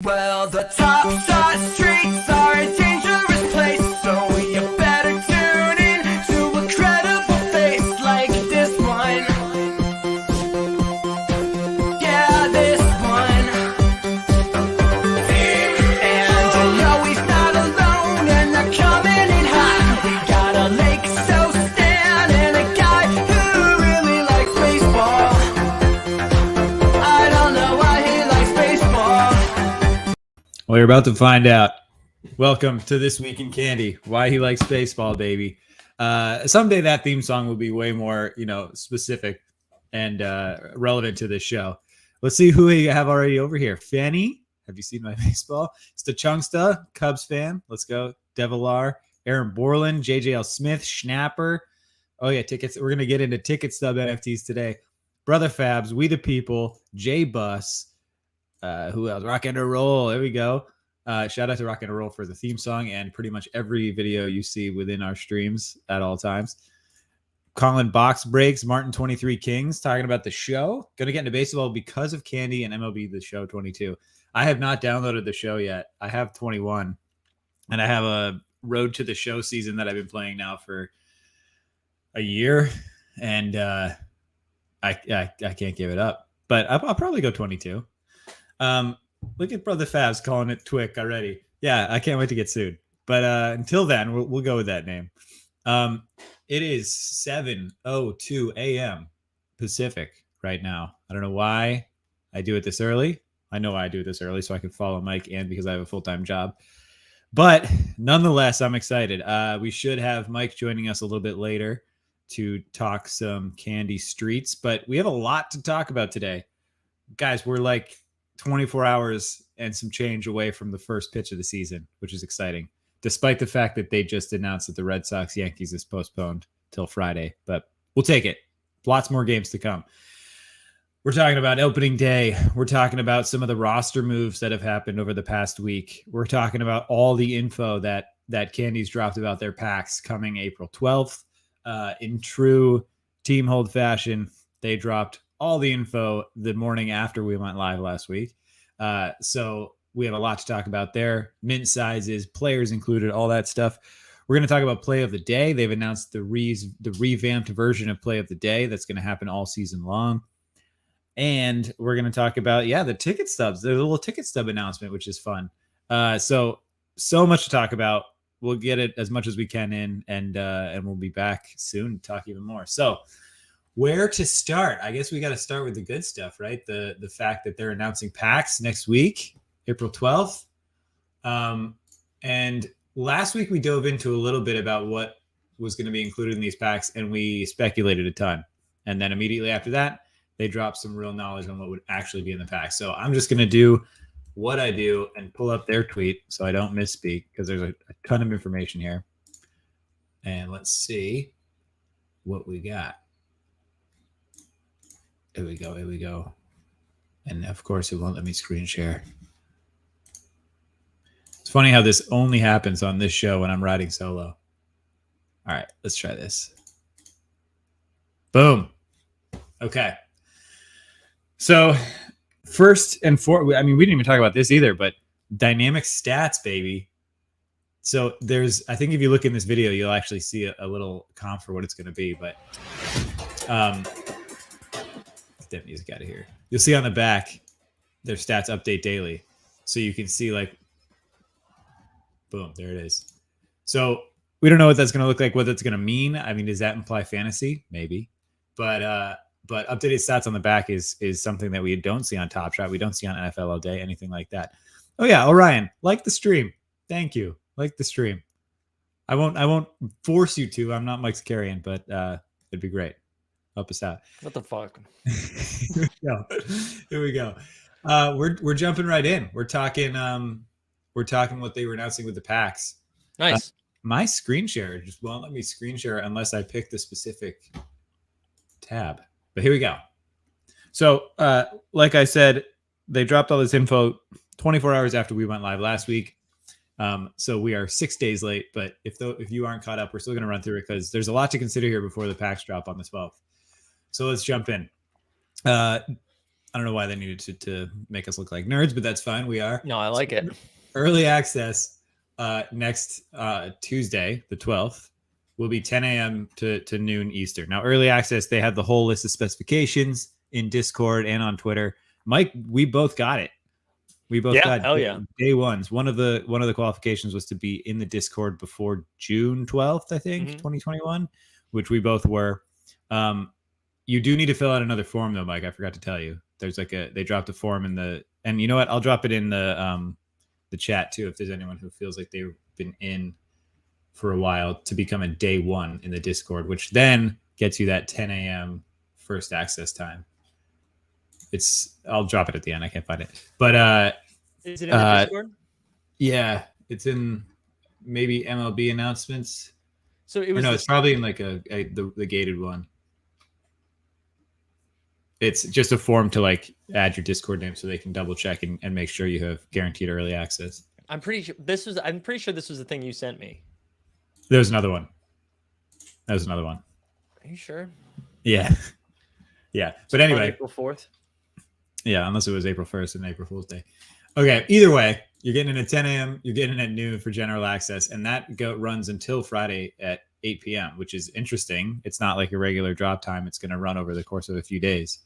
Well, the top side streets are a dangerous place, so you better tune in to a credible face like this one. Yeah, this one. And you know he's not alone, and they're coming in hot. We got a Lake so Stan and a guy who really likes baseball. I don't know why he likes baseball. Well, you're about to find out. Welcome to This Week in Candy. Why he likes baseball, baby. Someday that theme song will be way more, specific and relevant to this show. Let's see who we have already over here. Fanny, have you seen my baseball? Stachungsta, Cubs fan. Let's go. Devilar, Aaron Borland, JJL Smith, Schnapper. Oh yeah, tickets. We're gonna get into ticket stub NFTs today. Brother Fabs, We the People, J Bus. Who else? Rock and Roll. There we go. Shout out to Rock and Roll for the theme song and pretty much every video you see within our streams at all times. Colin Box Breaks, Martin 23 Kings, talking about the show. Gonna get into baseball because of Candy and MLB The Show 22. I have not downloaded the show yet. I have 21, and I have a Road to the Show season that I've been playing now for a year, and I can't give it up. But I'll probably go 22. Look at Brother Fabs calling it Twick already. Yeah, I can't wait to get sued. But until then, we'll go with that name. It is 7:02 a.m. Pacific right now. I don't know why I do it this early. I know why I do it this early, so I can follow Mike and because I have a full-time job. But nonetheless, I'm excited. We should have Mike joining us a little bit later to talk some Candy Streets. But we have a lot to talk about today. Guys, we're like 24 hours and some change away from the first pitch of the season, which is exciting, despite the fact that they just announced that the Red Sox Yankees is postponed till Friday, but we'll take it. Lots more games to come. We're talking about opening day. We're talking about some of the roster moves that have happened over the past week. We're talking about all the info that Candy's dropped about their packs coming April 12th. In true team hold fashion, they dropped all the info the morning after we went live last week. So we have a lot to talk about there. Mint sizes, players included, all that stuff. We're going to talk about play of the day. They've announced the revamped version of play of the day that's going to happen all season long. And we're going to talk about, the ticket stubs. There's a little ticket stub announcement, which is fun. So much to talk about. We'll get it as much as we can in, and we'll be back soon to talk even more. So where to start? I guess we got to start with the good stuff, right? The fact that they're announcing packs next week, April 12th. And last week we dove into a little bit about what was going to be included in these packs, and we speculated a ton. And then immediately after that, they dropped some real knowledge on what would actually be in the pack. So I'm just going to do what I do and pull up their tweet so I don't misspeak, because there's a ton of information here. And let's see what we got. Here we go. And of course, it won't let me screen share. It's funny how this only happens on this show when I'm riding solo. All right, let's try this. Boom. Okay. So first and foremost, I mean, we didn't even talk about this either, but dynamic stats, baby. So I think if you look in this video, you'll actually see a little comp for what it's going to be. But get that music out of here. You'll see on the back, their stats update daily. So you can see boom, there it is. So we don't know what that's going to look like, what that's going to mean. I mean, does that imply fantasy? Maybe. But updated stats on the back is something that we don't see on Top Shot. We don't see on NFL All Day, anything like that. Oh yeah, Orion, like the stream. Thank you. Like the stream. I won't force you to. I'm not Mike Zakarian, but it'd be great. Help us out. What the fuck? Here we go. We're jumping right in. We're talking what they were announcing with the packs. Nice. My screen share just won't let me screen share unless I pick the specific tab. But here we go. So, like I said, they dropped all this info 24 hours after we went live last week. So we are 6 days late. But if you aren't caught up, we're still going to run through it because there's a lot to consider here before the packs drop on the 12th. So let's jump in. I don't know why they needed to make us look like nerds, but that's fine. We are. No, I like it. Early access next Tuesday, the 12th, will be 10 a.m. to noon Eastern. Now, early access, they have the whole list of specifications in Discord and on Twitter. Mike, we both got it. We both got day ones. One of the qualifications was to be in the Discord before June 12th, I think, 2021, which we both were. You do need to fill out another form though, Mike. I forgot to tell you. There's they dropped a form and you know what? I'll drop it in the chat too if there's anyone who feels like they've been in for a while to become a day one in the Discord, which then gets you that 10 a.m. first access time. I'll drop it at the end. I can't find it, but is it in the Discord? Yeah, it's in maybe MLB announcements. So it was it's probably in like the gated one. It's just a form to like add your Discord name so they can double check and make sure you have guaranteed early access. I'm pretty sure this was the thing you sent me. There's another one. That was another one. Are you sure? Yeah. Yeah. But anyway. April 4th? Yeah, unless it was April 1st and April Fool's Day. Okay. Either way, you're getting in at 10 a.m. You're getting in at noon for general access. And that runs until Friday at 8 p.m., which is interesting. It's not like a regular drop time. It's going to run over the course of a few days.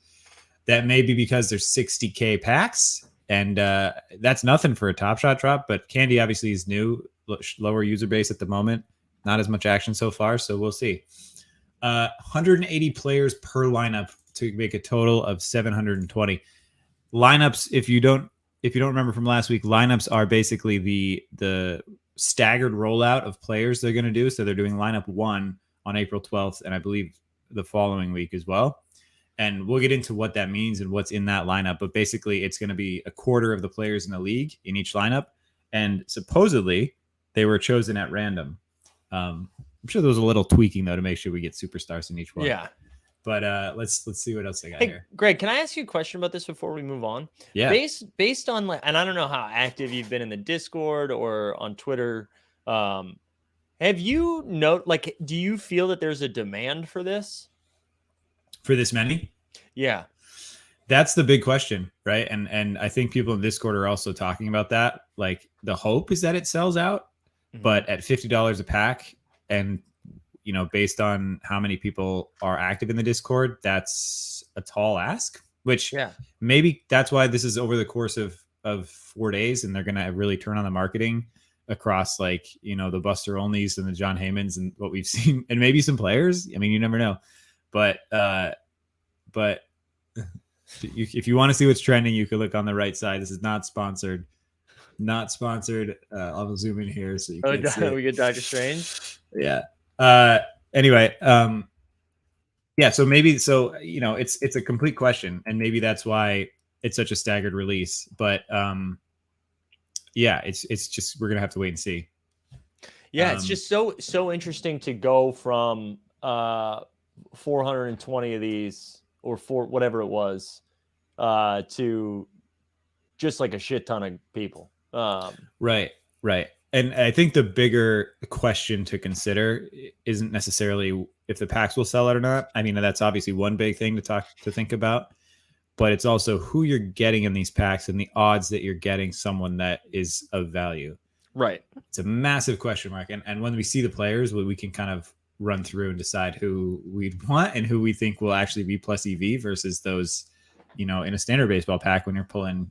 That may be because there's 60K packs. And that's nothing for a Top Shot drop. But Candy obviously is new, lower user base at the moment. Not as much action so far, so we'll see. 180 players per lineup to make a total of 720 lineups. If you don't remember from last week, lineups are basically the staggered rollout of players they're going to do. So they're doing lineup 1 on April 12th, and I believe the following week as well. And we'll get into what that means and what's in that lineup. But basically, it's going to be a quarter of the players in the league in each lineup, and supposedly they were chosen at random. I'm sure there was a little tweaking though to make sure we get superstars in each one. Yeah. But let's see what else I got here. Greg, can I ask you a question about this before we move on? Yeah. Based on and I don't know how active you've been in the Discord or on Twitter. Have you do you feel that there's a demand for this? For this many? Yeah. That's the big question, right? And I think people in Discord are also talking about that. Like the hope is that it sells out. But at $50 a pack, and based on how many people are active in the Discord, that's a tall ask. Which maybe that's why this is over the course of 4 days, and they're gonna really turn on the marketing across the Buster Onlys and the John Heymans and what we've seen, and maybe some players. I mean, you never know. But if you want to see what's trending, you can look on the right side. This is not sponsored. I'll zoom in here so you can see. We get Doctor Strange. Yeah. Anyway. Yeah. So maybe it's a complete question, and maybe that's why it's such a staggered release. But yeah, it's just we're gonna have to wait and see. Yeah, it's just so interesting to go from 420 of these or whatever it was to just like a shit ton of people. Right. And I think the bigger question to consider isn't necessarily if the packs will sell out or not. I mean, that's obviously one big thing to think about, but it's also who you're getting in these packs and the odds that you're getting someone that is of value. Right. It's a massive question mark. And when we see the players, we can kind of run through and decide who we'd want and who we think will actually be plus EV versus those, in a standard baseball pack when you're pulling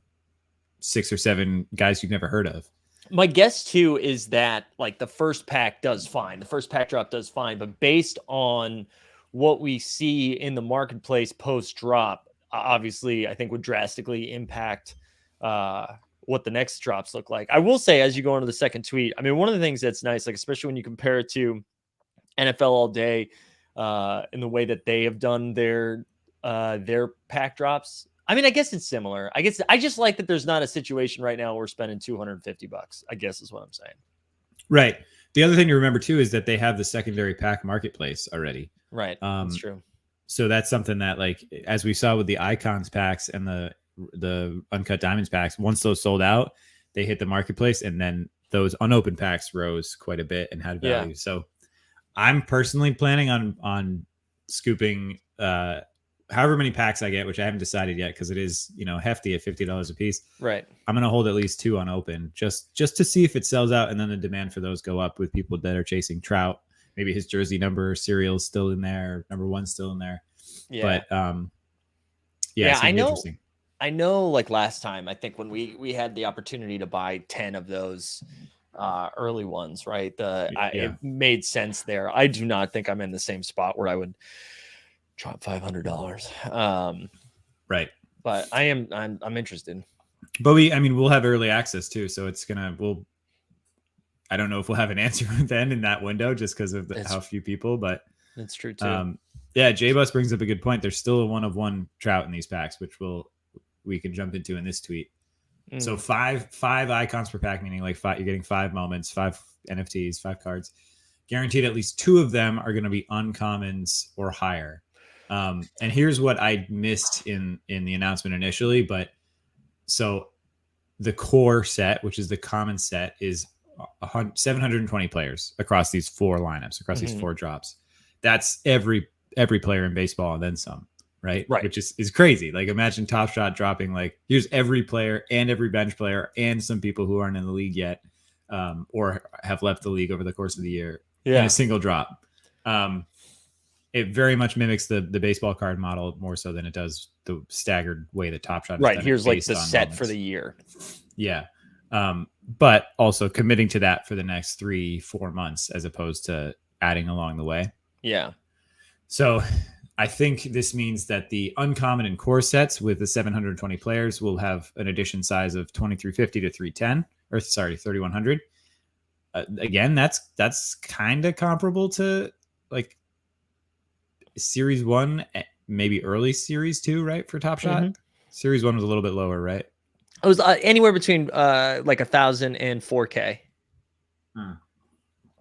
6 or 7 guys you've never heard of. My guess too is that like the first pack does fine. The first pack drop does fine, but based on what we see in the marketplace post drop, obviously I think would drastically impact what the next drops look like. I will say, as you go into the second tweet, I mean, one of the things that's nice, like especially when you compare it to NFL All Day in the way that they have done their pack drops. I mean, I guess it's similar. I just like that there's not a situation right now where we're spending $250, I guess is what I'm saying. Right. The other thing to remember too is that they have the secondary pack marketplace already. Right. That's true. So that's something that, like, as we saw with the Icons packs and the Uncut Diamonds packs, once those sold out, they hit the marketplace, and then those unopened packs rose quite a bit and had value. Yeah. So I'm personally planning on scooping however many packs I get, which I haven't decided yet because it is, hefty at $50 a piece. Right. I'm going to hold at least 2 unopened just to see if it sells out, and then the demand for those go up with people that are chasing Trout. Maybe his jersey number serial is still in there, number 1 still in there. Yeah. But it's I know. interesting. I know, like last time, I think when we had the opportunity to buy 10 of those early ones, right? It made sense there. I do not think I'm in the same spot where I would drop $500. Right. But I'm interested. But we'll have early access too, so it's I don't know if we'll have an answer then in that window just because of how few people, but that's true too. J-Bus brings up a good point. There's still a 1-of-1 Trout in these packs, which we can jump into in this tweet. So five icons per pack, meaning like you're getting 5 moments, 5 NFTs, 5 cards, guaranteed. At least 2 of them are going to be uncommons or higher. And here's what I missed in the announcement initially, but so the core set, which is the common set, is 720 players across these 4 lineups, across these 4 drops. That's every player in baseball and then some. Right. Which is crazy. Like, imagine Top Shot dropping like, here's every player and every bench player and some people who aren't in the league yet, or have left the league over the course of the year in a single drop. It very much mimics the baseball card model more so than it does the staggered way that Top Shot. Right. Here's like the set moments for the year. Yeah. But also committing to that for the next 3-4 months, as opposed to adding along the way. Yeah. So I think this means that the uncommon and core sets with the 720 players will have an edition size of 2350 to 310, or 3100. Again, that's kind of comparable to like Series 1, maybe early Series 2, right? For Top Shot. Series 1 was a little bit lower, right? It was anywhere between like 1,000 and 4K.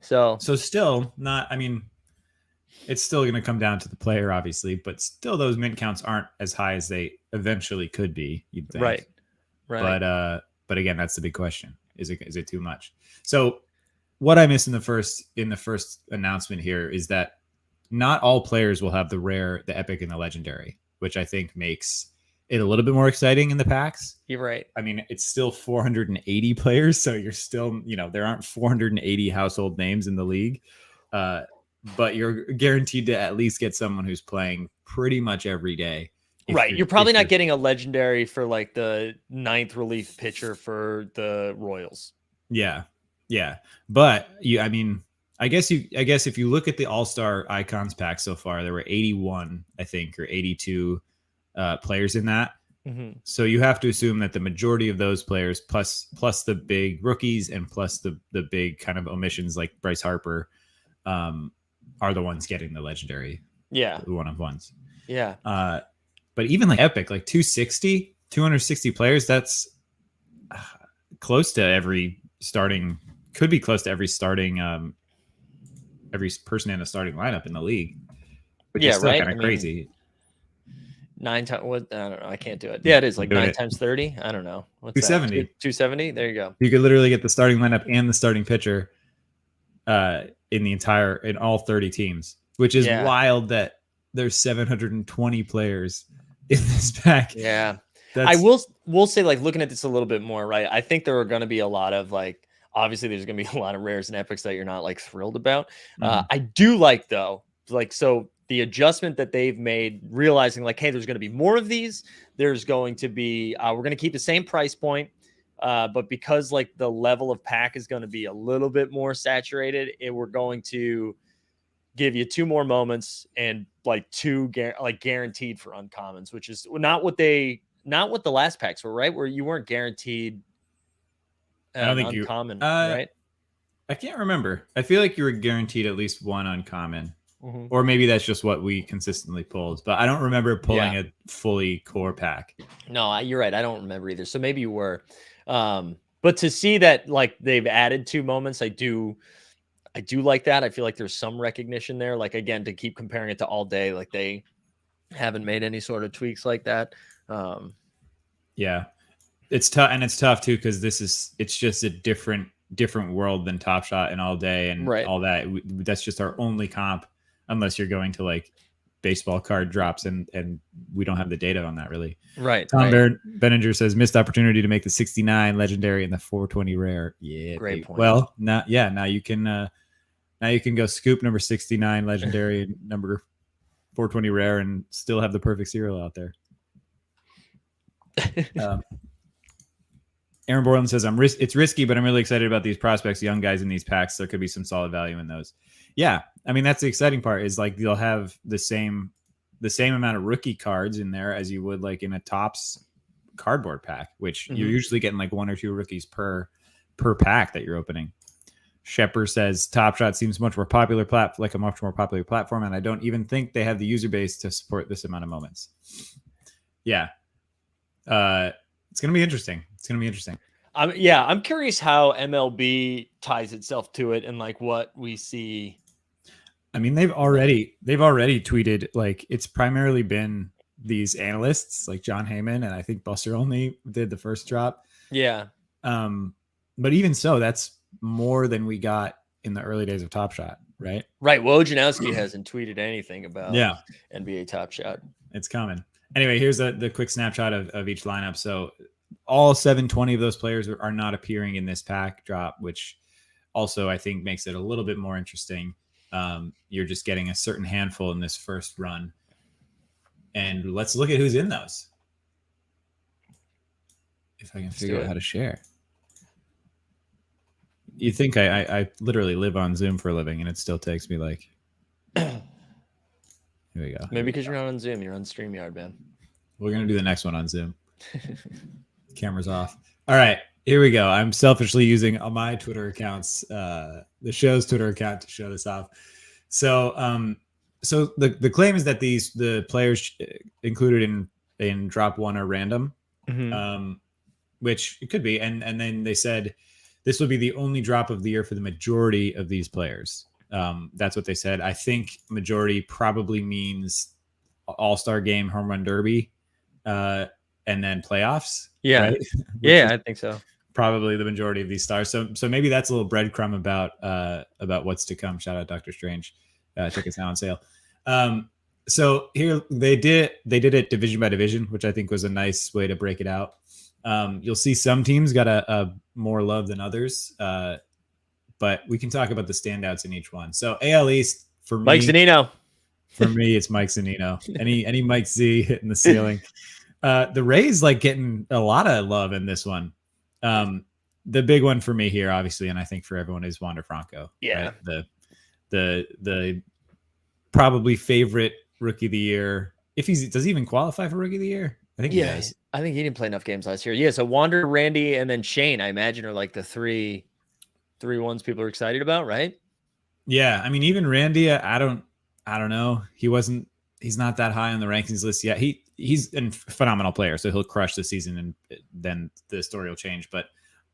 So still not. It's still going to come down to the player, obviously, but still those mint counts aren't as high as they eventually could be. You'd think. Right. But again, that's the big question. Is it too much? So what I missed in the first announcement here is that not all players will have the rare, the epic, and the legendary, which I think makes it a little bit more exciting in the packs. You're right. It's still 480 players, so you're still, there aren't 480 household names in the league. But you're guaranteed to at least get someone who's playing pretty much every day. Right. You're probably not getting a legendary for like the 9th relief pitcher for the Royals. Yeah. Yeah. But I guess if you look at the All-Star Icons pack so far, there were 81, I think, or 82 players in that. So you have to assume that the majority of those players, plus the big rookies and plus the big kind of omissions like Bryce Harper, are the ones getting the legendary. Yeah. The 1-of-1s. Yeah. But even like epic, like 260 players, that's close to every starting, could be close to every starting, every person in a starting lineup in the league. Which is still kind of crazy. 9 times, what? I don't know. I can't do it. Yeah, it is like 9 times 30. I don't know. What's 270. 270. There you go. You could literally get the starting lineup and the starting pitcher in all 30 teams, which is wild that there's 720 players in this pack. Yeah. I will say, like, looking at this a little bit more, right? I think there are going to be a lot of like, obviously there's going to be a lot of rares and epics that you're not like thrilled about. I do like though, like, so the adjustment that they've made, realizing like, hey, there's going to be more of these. There's going to be, we're going to keep the same price point. But because like the level of pack is going to be a little bit more saturated, we're going to give you 2 more moments and like 2 guaranteed for uncommons, which is not what the last packs were, right? Where you weren't guaranteed I don't think uncommon, right? I can't remember. I feel like you were guaranteed at least 1 uncommon. Or maybe that's just what we consistently pulled, but I don't remember pulling a fully core pack. No, you're right. I don't remember either. So maybe you were. But to see that like they've added 2 moments, I do like that. I feel like there's some recognition there. Like, again, to keep comparing it to all day, like they haven't made any sort of tweaks like that. Yeah, it's tough, and it's tough too because it's just a different world than Top Shot and all day and all that. That's just our only comp, unless you're going to like baseball card drops, and we don't have the data on that really. Right. Tom right. Benninger says missed opportunity to make the 69 legendary and the 420 rare. Yeah, Great baby. point. Well, now you can go scoop number 69 legendary and number 420 rare and still have the perfect serial out there. Aaron Borland says it's risky, but I'm really excited about these prospects, young guys in these packs. There could be some solid value in those. Yeah, I mean that's the exciting part is like you'll have the same amount of rookie cards in there as you would like in a Topps cardboard pack, which you're usually getting like 1 or 2 rookies per pack that you're opening. Shepard says Top Shot seems much more popular like a much more popular platform, and I don't even think they have the user base to support this amount of moments. Yeah, it's gonna be interesting. I'm curious how MLB ties itself to it and like what we see. I mean, they've already tweeted like it's primarily been these analysts like John Heyman and I think Buster Olney did the first drop. Yeah. But even so, that's more than we got in the early days of Top Shot, right? Right. Wojnarowski hasn't tweeted anything about NBA Top Shot. It's coming. Anyway, here's the quick snapshot of each lineup. So all 720 of those players are not appearing in this pack drop, which also I think makes it a little bit more interesting. You're just getting a certain handful in this first run. And let's look at who's in those. If I can figure out how to share. You think I literally live on Zoom for a living and it still takes me like... Here we go. Maybe because you're not on Zoom, you're on StreamYard, man. We're going to do the next one on Zoom. Camera's off. All right, here we go. I'm selfishly using my Twitter accounts, the show's Twitter account to show this off. So the claim is that the players included in drop 1 are random, which it could be. And then they said this will be the only drop of the year for the majority of these players. That's what they said. I think majority probably means All-Star Game, Home Run Derby, and then playoffs. Yeah. Right? Yeah, I think so. Probably the majority of these stars. So maybe that's a little breadcrumb about what's to come. Shout out Dr. Strange. Tickets now on sale. So here they did it division by division, which I think was a nice way to break it out. You'll see some teams got a more love than others, but we can talk about the standouts in each one. So AL East for me, Mike Zunino. For me, it's Mike Zunino. Any Mike Z hitting the ceiling. The Rays like getting a lot of love in this one. The big one for me here, obviously, and I think for everyone is Wander Franco. Yeah. Right? The probably favorite rookie of the year. Does he even qualify for rookie of the year? I think he does. I think he didn't play enough games last year. Yeah, so Wander, Randy, and then Shane, I imagine, are like the three ones people are excited about, right? Yeah, I mean, even Randy, I don't know. He's not that high on the rankings list yet. He's a phenomenal player, so he'll crush the season, and then the story will change. But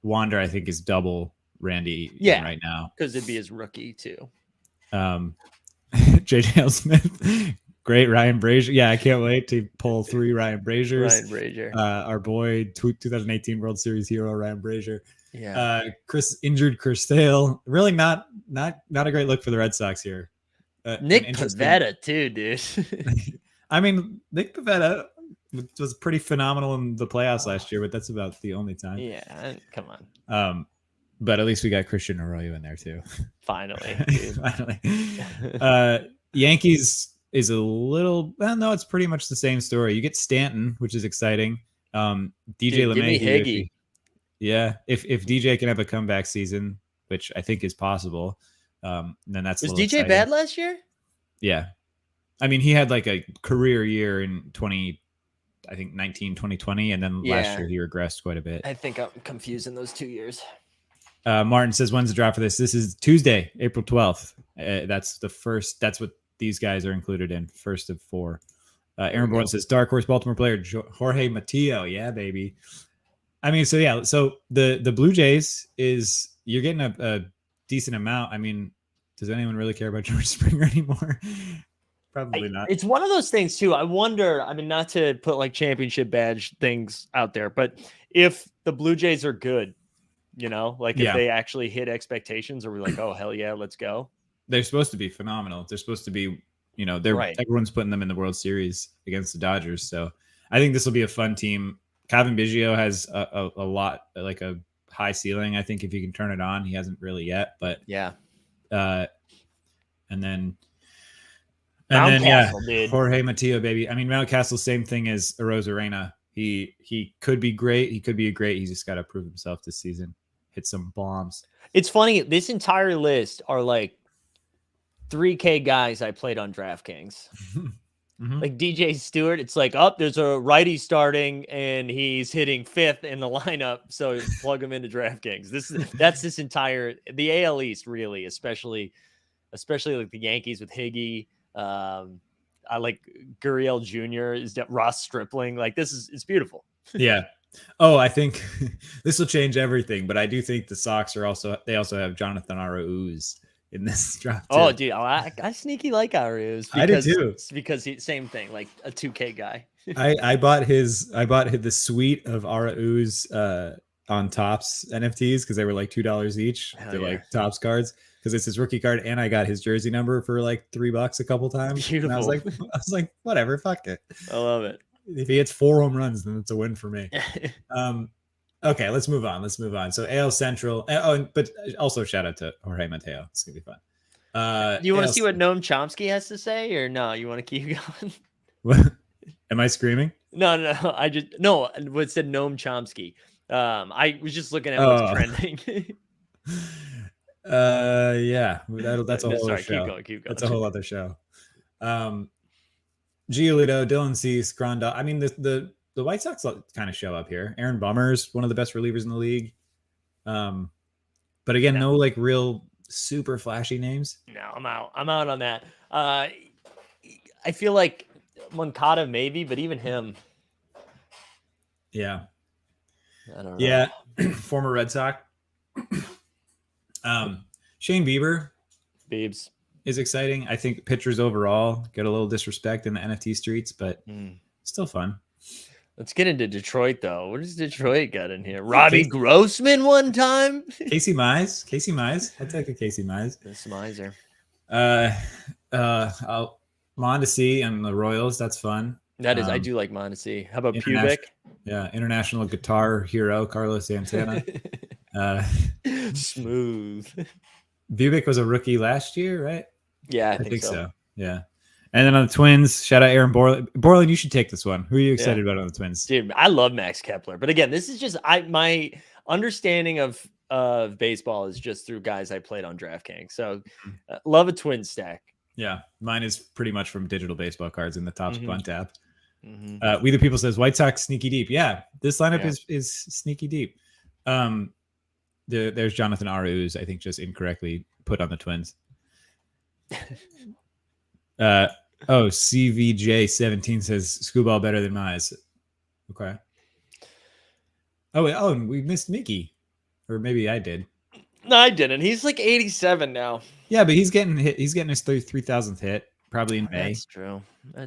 Wander, I think, is double Randy right now because it'd be his rookie too. JJ Smith, great. Ryan Brazier, yeah, I can't wait to pull 3 Ryan Braziers. Ryan Brazier, our boy, 2018 World Series hero Ryan Brazier. Yeah, injured Chris Sale. Really not a great look for the Red Sox here. Nick Pivetta too, dude. I mean, Nick Pivetta was pretty phenomenal in the playoffs last year, but that's about the only time. Yeah, come on. But at least we got Christian Arroyo in there too. Finally. Finally. Yankees is a little, well, no, it's pretty much the same story. You get Stanton, which is exciting. DJ LeMahieu. If DJ can have a comeback season, which I think is possible, then that's was DJ exciting. Bad last year? Yeah. I mean, he had like a career year in 2020, and then last year he regressed quite a bit. I think I'm confusing those 2 years. Martin says, when's the drop for this? This is Tuesday, April 12th. That's the first. That's what these guys are included in. First of 4. Aaron Bourne says, dark horse Baltimore player Jorge Matillo. Yeah, baby. I mean, so yeah. So the Blue Jays is you're getting a decent amount. I mean, does anyone really care about George Springer anymore? Probably not. It's one of those things too. I wonder, I mean, not to put like championship badge things out there, but if the Blue Jays are good, like if they actually hit expectations, or we're like, oh, hell yeah, let's go. They're supposed to be phenomenal. They're supposed to be Right. everyone's putting them in the World Series against the Dodgers. So I think this will be a fun team. Calvin Biggio has a lot, like a high ceiling. I think if he can turn it on, he hasn't really yet, but Yeah. And then Mountcastle, dude. Jorge Mateo, baby. I mean, Mountcastle, same thing as Arozarena. He could be great. He could be great. He's just got to prove himself this season. Hit some bombs. It's funny. This entire list are like 3K guys I played on DraftKings. Like DJ Stewart, it's like, there's a righty starting and he's hitting 5th in the lineup, so plug him into DraftKings. That's this entire the AL East, really, especially like the Yankees with Higgy. I like Gurriel Jr. is Ross Stripling. Like it's beautiful. Yeah. Oh, I think this will change everything, but I do think the Sox they also have Jonathan Arauz in this draft. Oh, dude, I sneaky like Arauz. I do too. Because same thing, like a 2K guy. I bought the suite of Arauz on Topps NFTs because they were like $2 each. They're like Topps cards because it's his rookie card, and I got his jersey number for like $3 a couple times. Beautiful. And I was like, whatever, fuck it. I love it. If he hits 4 home runs, then it's a win for me. Okay, let's move on. So AL Central. But also shout out to Jorge Mateo. It's gonna be fun. You want to see what Noam Chomsky has to say, or no? You want to keep going? What? Am I screaming? No. What said Noam Chomsky? I was just looking at what's trending. Yeah, that's a whole other show. Keep going. That's a whole other show. Giolito, Dylan Cease, Grandal. I mean, the White Sox kind of show up here. Aaron Bummer's one of the best relievers in the league. But again, no like real super flashy names. No, I'm out on that. I feel like Moncada maybe, but even him. Yeah. I don't know. Yeah. Former Red Sox. Shane Bieber. Biebs is exciting. I think pitchers overall get a little disrespect in the NFT streets, but still fun. Let's get into Detroit, though. What does Detroit got in here? Robbie Grossman one time? Casey Mize. I'd take a Casey Mize. This Mizer. Mondesi and the Royals. That's fun. That is, I do like Mondesi. How about Pubic? Yeah, international guitar hero Carlos Santana. Smooth. Bubic was a rookie last year, right? Yeah, I think so. Yeah. And then on the Twins, shout out Aaron Borland. Borland, you should take this one. Who are you excited about on the Twins? Dude, I love Max Kepler. But again, this is just my understanding of baseball is just through guys I played on DraftKings. So love a Twins stack. Yeah, mine is pretty much from digital baseball cards in the Topps Bunt app. We the People says White Sox sneaky deep. Yeah, this lineup is sneaky deep. There's Jonathan Arauz, I think, just incorrectly put on the Twins. CVJ17 says Screwball better than Mize. Okay. And we missed Mickey, or maybe I did. No, I didn't. He's like 87 now. Yeah, but he's getting hit. He's getting his 3,000th hit probably in May. That's true.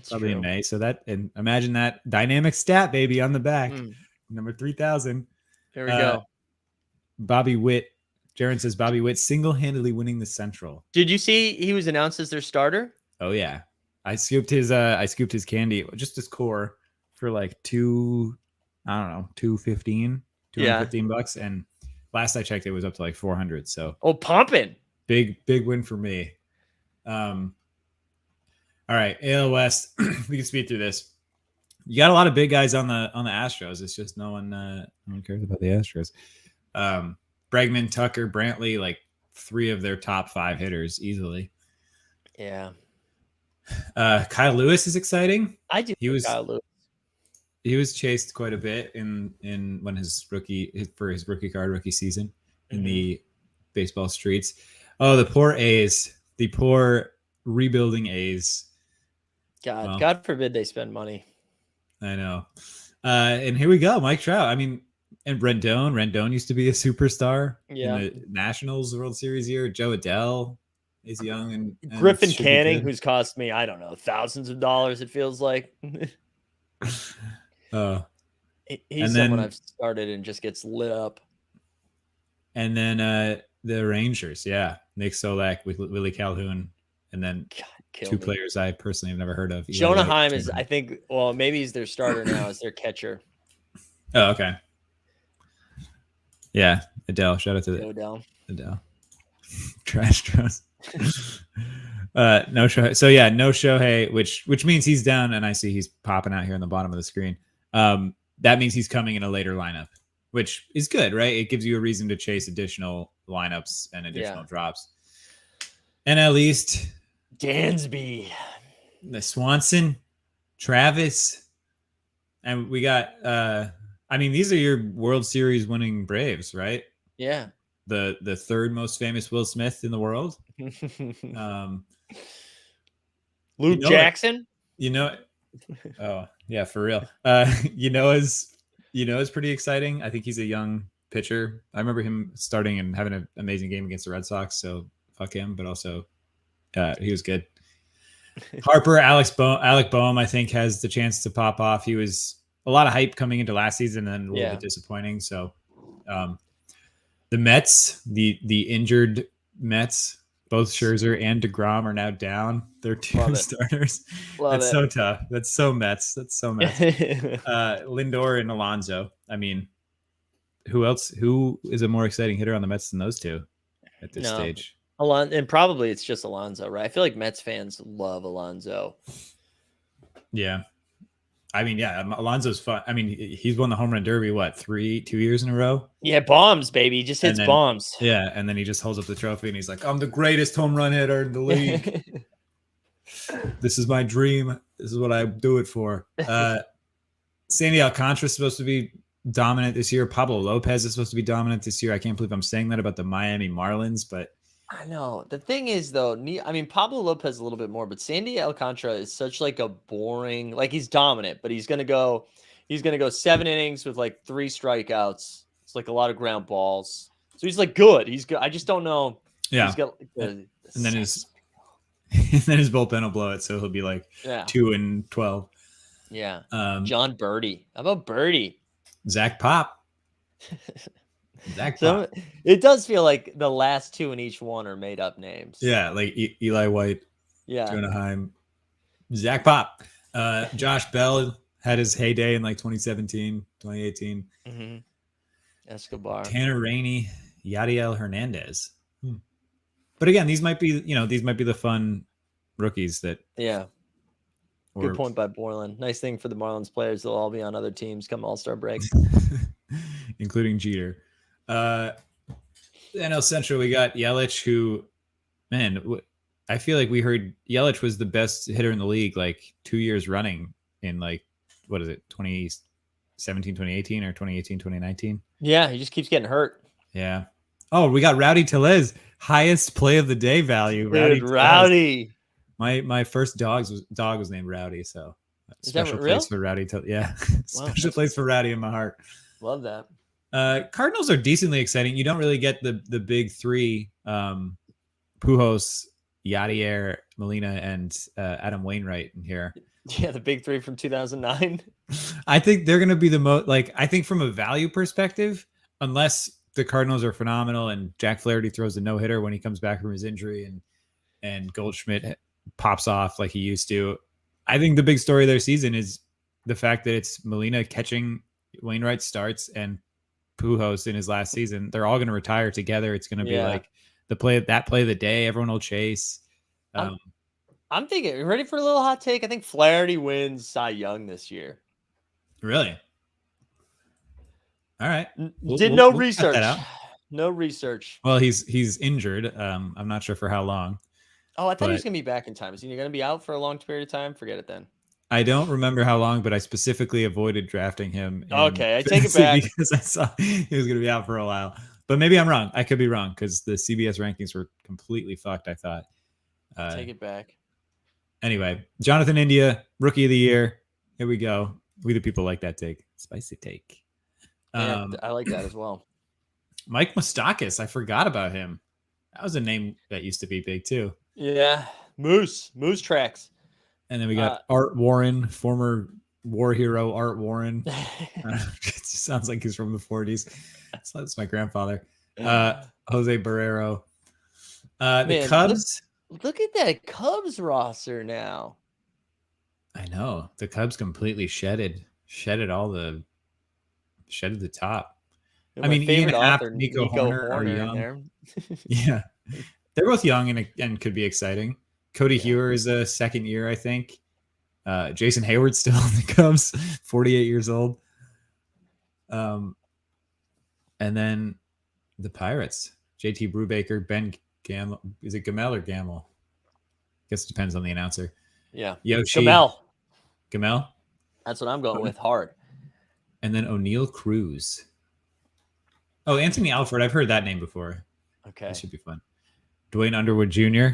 Probably in May. So and imagine that dynamic stat baby on the back, number 3,000. There we go. Bobby Witt. Jaron says Bobby Witt single-handedly winning the Central. Did you see he was announced as their starter? Oh yeah, I scooped his candy, just his core, for like $215 $215, and last I checked it was up to like 400. So pumping. Big win for me. All right, AL West. We can speed through this. You got a lot of big guys on the Astros. It's just no one cares about the Astros. Bregman, Tucker, Brantley, like 3 of their top 5 hitters easily. Yeah. Kyle Lewis is exciting. I do. Kyle Lewis. He was chased quite a bit in when his rookie card rookie season in the baseball streets. Oh, the poor A's, the poor rebuilding A's. God forbid they spend money. I know. And here we go, Mike Trout. I mean, and Rendon used to be a superstar in the Nationals World Series year. Joe Adele is young and Griffin Canning, who's cost me, I don't know, thousands of dollars. It feels like. He's someone I've started and just gets lit up. And then the Rangers, Nick Solak with Willie Calhoun and then God, kill two me. players I personally have never heard of. Eli Jonah White, Heim is, Jonah. I think, well, maybe he's their starter now as their catcher. Oh, okay. Yeah, Adele. Shout out to Go down. Adele. Trash Jones. No Shohei. So yeah, no Shohei, which means he's down, and I see he's popping out here on the bottom of the screen. That means he's coming in a later lineup, which is good, right? It gives you a reason to chase additional lineups and additional drops. And at least Dansby, the Swanson, Travis, and we got. I mean, these are your World Series winning Braves, right? Yeah. The third most famous Will Smith in the world. Luke Jackson. Oh yeah, for real. Is pretty exciting. I think he's a young pitcher. I remember him starting and having an amazing game against the Red Sox. So fuck him, but also he was good. Harper, Alec Boehm, I think has the chance to pop off. He was a lot of hype coming into last season and a little bit disappointing. So the Mets, the injured Mets, both Scherzer and DeGrom are now down. They're two starters. So tough. That's so Mets. Lindor and Alonso. I mean, who else? Who is a more exciting hitter on the Mets than those two at this stage? And probably it's just Alonso, right? I feel like Mets fans love Alonso. Yeah. I mean, yeah, Alonso's fun. I mean, he's won the home run derby, 2 years in a row? Yeah, bombs, baby. He just hits bombs. Yeah, and then he just holds up the trophy and he's like, I'm the greatest home run hitter in the league. This is my dream. This is what I do it for. Sandy Alcantara is supposed to be dominant this year. Pablo Lopez is supposed to be dominant this year. I can't believe I'm saying that about the Miami Marlins, but I know. The thing is, though, I mean, Pablo Lopez a little bit more, but Sandy Alcantara is such like a boring, like he's dominant, but he's gonna go 7 innings with like 3 strikeouts. It's like a lot of ground balls. So he's like good. He's good. I just don't know. Yeah. He's got and then his bullpen will blow it, so he'll be like 2-12. Yeah. John Birdie. How about Birdie? Zach Pop. So it does feel like the last 2 in each one are made up names. Yeah, like Eli White, Jonah Heim, Zach Pop. Josh Bell had his heyday in like 2017, 2018. Mm-hmm. Escobar. Tanner Rainey, Yadiel Hernandez. But again, these might be the fun rookies that. Yeah. Good point by Borland. Nice thing for the Marlins players. They'll all be on other teams come All-Star break. Including Jeter. NL Central, we got Yelich, who, man, I feel like we heard Yelich was the best hitter in the league like 2 years running in like, what is it, 2017, 2018 or 2018, 2019? Yeah, he just keeps getting hurt. Yeah. Oh, we got Rowdy Tellez, highest play of the day value. Rowdy. My first dog was named Rowdy, so special place for Rowdy. Wow, special place for Rowdy in my heart. Love that. Cardinals are decently exciting. You don't really get the big three, Pujols, Yadier, Molina, and Adam Wainwright in here. Yeah, the big 3 from 2009. I think they're going to be the most, like, I think from a value perspective, unless the Cardinals are phenomenal and Jack Flaherty throws a no-hitter when he comes back from his injury and Goldschmidt pops off like he used to. I think the big story of their season is the fact that it's Molina catching Wainwright starts and Pujols in his last season. They're all going to retire together. It's going to be like the play of the day. Everyone will chase. I'm thinking, ready for a little hot take? I think Flaherty wins Cy Young this year. Really? All right. No research. No research. Well, he's injured. I'm not sure for how long. Oh, I thought he was going to be back in time. Is he going to be out for a long period of time? Forget it then. I don't remember how long, but I specifically avoided drafting him. Okay, I take it back. Because I saw he was going to be out for a while. But maybe I'm wrong. I could be wrong because the CBS rankings were completely fucked, I thought. Take it back. Anyway, Jonathan India, Rookie of the Year. Here we go. We the people like that take. Spicy take. I like that as well. Mike Moustakas. I forgot about him. That was a name that used to be big too. Yeah. Moose Tracks. And then we got Art Warren, former war hero Art Warren. It sounds like he's from the 40s. That's my grandfather. Jose Barrero. The Cubs. Look at that Cubs roster now. I know the Cubs completely shedded the top. And I my mean, Ian favorite Happ, author, Nico Nico Horner are Horner, in young. there. Yeah, they're both young and could be exciting. Cody Yeah. Hewer is a second year, I think. Jason Hayward's still in the Cubs, 48 years old. And then the Pirates, JT Brubaker, Ben Gamel. Is it Gamel or Gamel? Guess it depends on the announcer. Yeah. Yoshi Gamel. Gamel, That's what I'm going with. Hard. and then O'Neill Cruz. Oh, Anthony Alford. I've heard that name before. Okay. That should be fun. Dwayne Underwood Jr.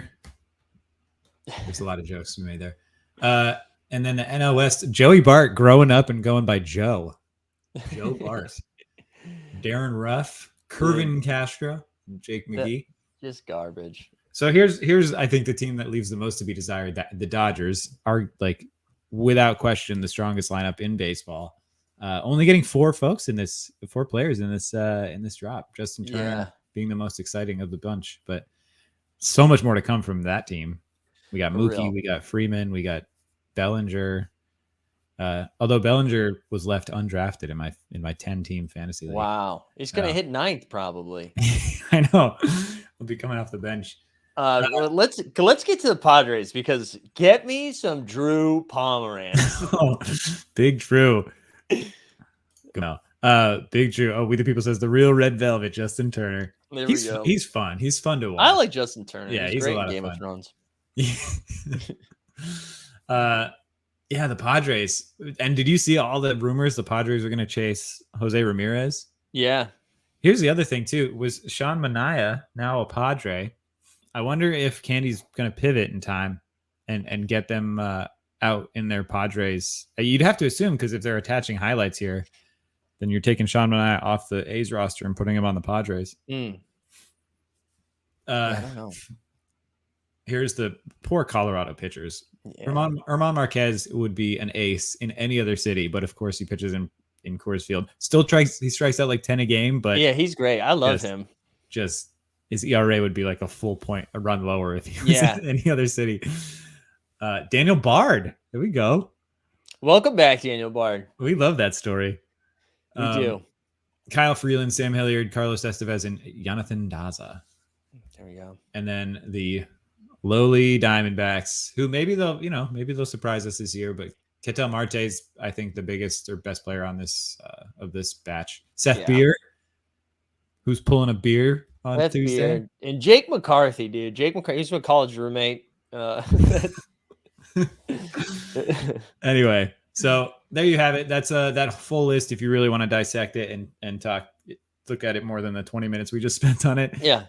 There's a lot of jokes to be made there. And then the NL West, Joey Bart growing up and going by Joe. Joe Bart. Darren Ruff, Kervin Castro, Jake McGee. Just garbage. So here's I think the team that leaves the most to be desired. That the Dodgers are like without question the strongest lineup in baseball. Only getting four players in this drop. Justin Turner being the most exciting of the bunch, but so much more to come from that team. We got Mookie, we got Freeman, we got Bellinger. Although Bellinger was left undrafted in my 10-team fantasy league. Wow, he's gonna hit ninth probably. I know. We'll be coming off the bench. Let's get to the Padres because get me some Drew Pomeranz. Oh, Big Drew. No. Big Drew. Oh, We the People says the real red velvet, Justin Turner. There we go. He's fun. He's fun to watch. I like Justin Turner. Yeah, he's great a lot in Game of of Thrones. Yeah, the Padres. And did you see all the rumors the Padres were going to chase Jose Ramirez? Yeah. Here's the other thing too. Was Sean Manaea now a Padre? I wonder if Candy's going to pivot in time and get them out in their Padres. You'd have to assume because if they're attaching highlights here, then you're taking Sean Manaea off the A's roster and putting him on the Padres. I don't know. Here's the poor Colorado pitchers. Yeah. Herman Marquez would be an ace in any other city, but of course he pitches in Coors Field. He strikes out like 10 a game, but yeah, he's great. I love him. Just his ERA would be like a run lower if he was in any other city. Daniel Bard. There we go. Welcome back, Daniel Bard. We love that story. We do. Kyle Freeland, Sam Hilliard, Carlos Estevez, and Jonathan Daza. There we go. And then the lowly Diamondbacks, who maybe they'll surprise us this year, but Ketel Marte's, I think, the biggest or best player on this of this batch. Seth Beer, who's pulling a beer on Tuesday. Beer. And Jake McCarthy, dude. Jake McCarthy, he's my college roommate. Anyway, so there you have it. That's that full list if you really want to dissect it and look at it more than the 20 minutes we just spent on it. Yeah.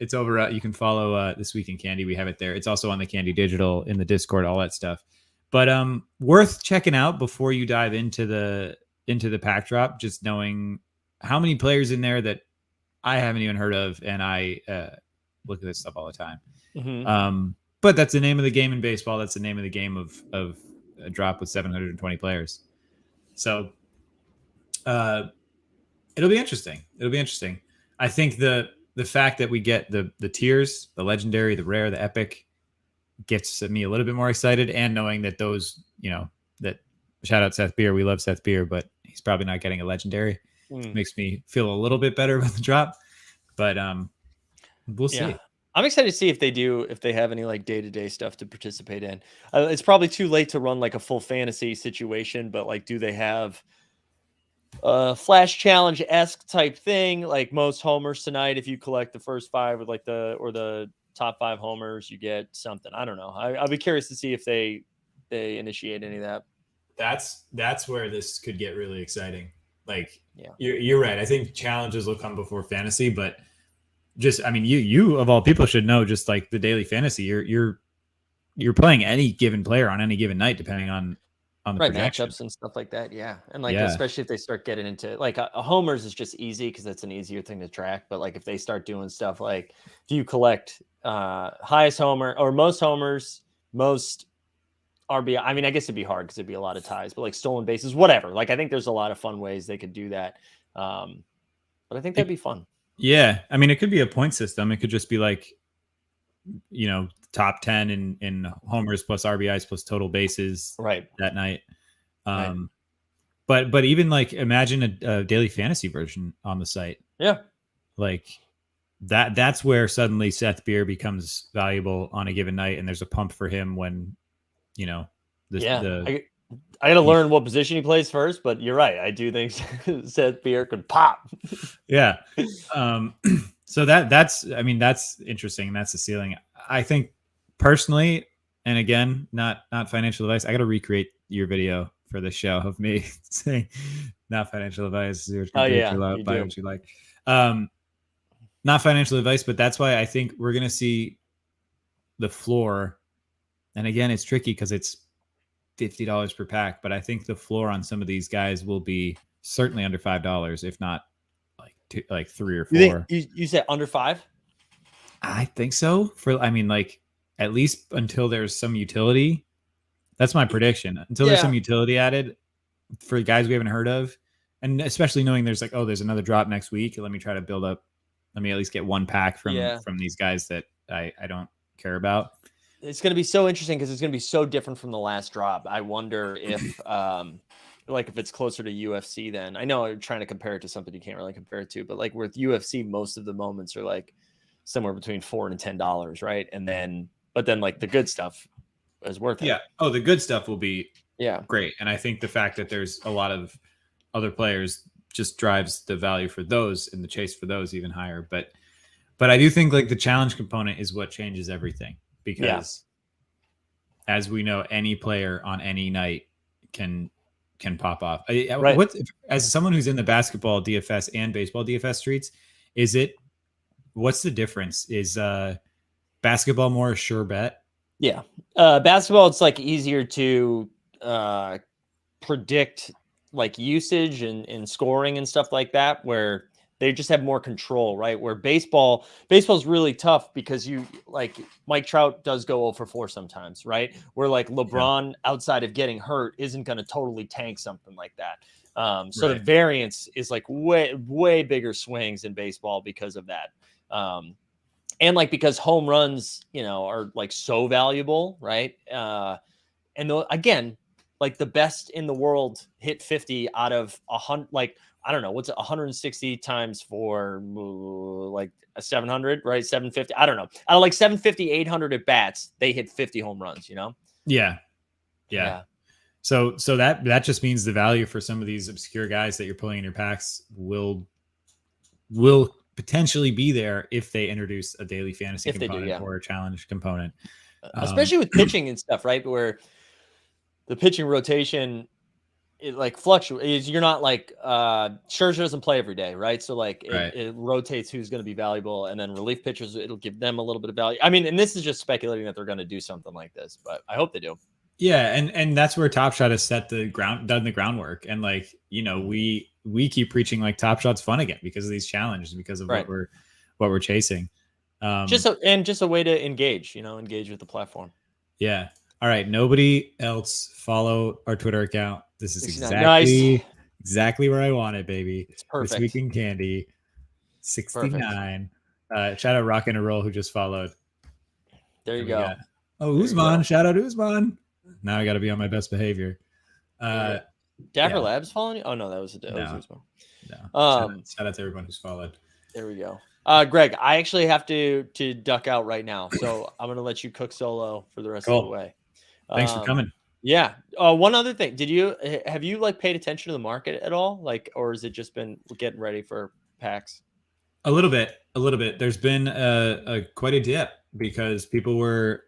It's over. You can follow This Week in Candy. We have it there. It's also on the Candy Digital in the Discord, all that stuff. But worth checking out before you dive into the pack drop, just knowing how many players in there that I haven't even heard of, and I look at this stuff all the time. Mm-hmm. But that's the name of the game in baseball. That's the name of the game of a drop with 720 players. So it'll be interesting. I think the fact that we get the tiers, the legendary, the rare, the epic, gets me a little bit more excited, and knowing that those, that shout out Seth Beer. We love Seth Beer, but he's probably not getting a legendary. Makes me feel a little bit better about the drop, but we'll see. I'm excited to see if they have any like day-to-day stuff to participate in. It's probably too late to run like a full fantasy situation, but like, do they have a flash challenge-esque type thing, like most homers tonight? If you collect the first five with the top 5 homers, you get something. I don't know. I'll be curious to see if they initiate any of that. That's where this could get really exciting. Like, you're right. I think challenges will come before fantasy, but just, I mean, you of all people should know, just like the daily fantasy, you're playing any given player on any given night, depending on the projection. Matchups and stuff like that. Yeah. And like, especially if they start getting into like a homers is just easy because that's an easier thing to track. But like, if they start doing stuff like, do you collect highest homer or most homers, most RBI? I mean, I guess it'd be hard because it'd be a lot of ties, but like stolen bases, whatever. Like, I think there's a lot of fun ways they could do that. But I think that'd be fun. Yeah. I mean, it could be a point system. It could just be like, top 10 in homers plus RBIs plus total bases Right. that night. Right. But even like imagine a daily fantasy version on the site. Yeah. Like that's where suddenly Seth Beer becomes valuable on a given night, and there's a pump for him when, you know, I got to learn what position he plays first, but you're right. I do think Seth Beer could pop. yeah. So that's interesting. That's the ceiling. I think personally, and again, not financial advice. I got to recreate your video for the show of me saying not financial advice. Oh yeah, buy what you like. Not financial advice, but that's why I think we're gonna see the floor. And again, it's tricky because it's $50 per pack, but I think the floor on some of these guys will be certainly under $5, if not like 3 or 4. You said under 5? I think so. Like at least until there's some utility. That's my prediction. Until there's some utility added for guys we haven't heard of, and especially knowing there's another drop next week. Let me try to build up. Let me at least get one pack from these guys that I don't care about. It's going to be so interesting because it's going to be so different from the last drop. I wonder if if it's closer to UFC. Then I know I'm trying to compare it to something you can't really compare it to, but like with UFC, most of the moments are like somewhere between $4 and $10, right? But then like the good stuff is worth it. Yeah. Oh, the good stuff will be great. And I think the fact that there's a lot of other players just drives the value for those and the chase for those even higher. But I do think like the challenge component is what changes everything, because as we know, any player on any night can pop off. Right. As someone who's in the basketball DFS and baseball DFS streets, what's the difference? Is basketball more a sure bet? Yeah. Basketball, it's like easier to predict like usage and scoring and stuff like that, where they just have more control, right? Where baseball's really tough because you like Mike Trout does go 0 for 4 sometimes, right? Where like LeBron outside of getting hurt isn't going to totally tank something like that. So the variance is like way bigger swings in baseball because of that. And like, because home runs, are like so valuable, right? Again, like the best in the world hit 50 out of 100, like, I don't know, what's it, 160 times for like a 700, right? 750. I don't know. Out of like 750, 800 at bats, they hit 50 home runs, Yeah. So that just means the value for some of these obscure guys that you're pulling in your packs will potentially be there if they introduce a daily fantasy component or a challenge component. Especially with pitching and stuff, right? Where the pitching rotation, it like fluctuates. You're not like Scherzer doesn't play every day, right? So like it rotates who's going to be valuable, and then relief pitchers, it'll give them a little bit of value. I mean, and this is just speculating that they're going to do something like this, but I hope they do. Yeah, and that's where Top Shot has done the groundwork, and like we keep preaching like Top Shot's fun again because of these challenges, because of what we're chasing. Just a way to engage with the platform. Yeah. All right. Nobody else follow our Twitter account. This is exactly where I want it, baby. It's perfect. This Week in Candy 69. Shout out Rock and a Roll who just followed. There you go. Usman. Shout out Usman. Now I got to be on my best behavior. Dapper Labs following you? Oh no, that was Usman. No. Shout out to everyone who's followed. There we go. Greg, I actually have to duck out right now, so I'm gonna let you cook solo for the rest of the way. Thanks for coming. Yeah. One other thing, have you like paid attention to the market at all? Like, or has it just been getting ready for packs? A little bit. There's been quite a dip because people were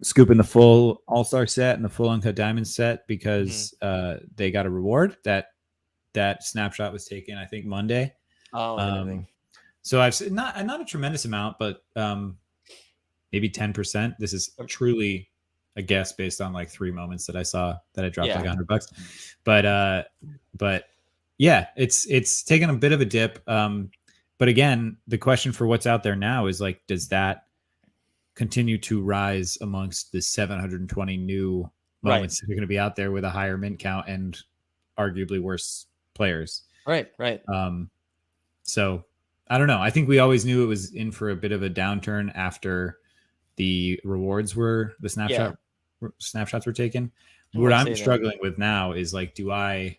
scooping the full All-Star set and the full Uncut Diamond set because they got a reward. That snapshot was taken, I think, Monday. So I've seen not a tremendous amount, but maybe 10%. This is truly a guess based on like 3 moments that I saw that I dropped like $100. But yeah, it's taken a bit of a dip. But again, the question for what's out there now is like, does that continue to rise amongst the 720 new moments that are going to be out there with a higher mint count and arguably worse players? Right. So I don't know. I think we always knew it was in for a bit of a downturn after the rewards were the snapshots were taken. What I'm struggling with now is like, do I